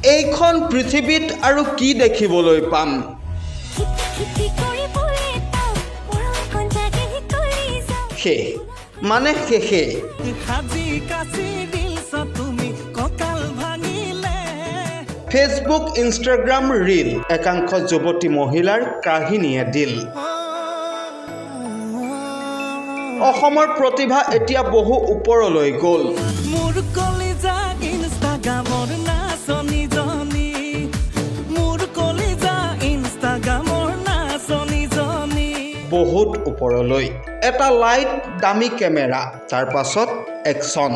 এইখন পৃথিৱীত আৰু কি দেখিবলৈ পাম শেষ মানে শেষে ফেচবুক ইনষ্টাগ্ৰাম ৰীল একাংশ যুৱতী মহিলাৰ কাহিনীয়ে দিল অসমৰ প্ৰতিভা এতিয়া বহু ওপৰলৈ গ'ল বহুত ওপৰলৈ এটা লাইট দামী কেমেৰা তাৰ পাছত একচন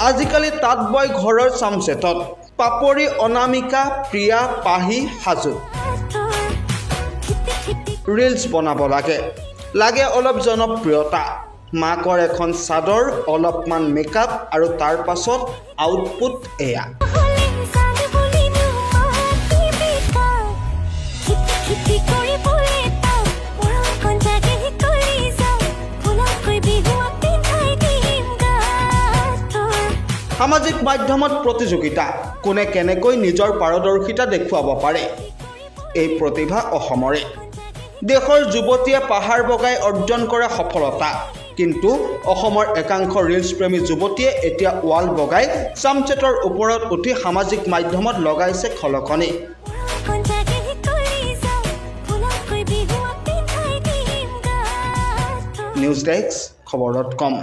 আজিকালি তাঁত বয় ঘৰৰ চামচেটত পাপৰি অনামিকা প্ৰিয়া পাহি সাজু ৰিলছ বনাব লাগে অলপ জনপ্ৰিয়তা মাকৰ এখন চাদৰ অলপমান মেকআপ আৰু তাৰ পাছত আউটপুট এয়া সামাজিক মাধ্যমত প্ৰতিযোগিতা কোনে কেনেকৈ নিজৰ পাৰদৰ্শিতা দেখুৱাব পাৰে এই প্ৰতিভা অসমৰে দেশৰ যুৱতীয়ে পাহাৰ বগাই অৰ্জন কৰা সফলতা কিন্তু অসমৰ একাংশ ৰিলছ প্ৰেমী যুৱতীয়ে এতিয়া ৱাল বগাই চামচেটৰ ওপৰত উঠি সামাজিক মাধ্যমত লগাইছে খলকনি নিউজ ডেস্ক খবৰ.com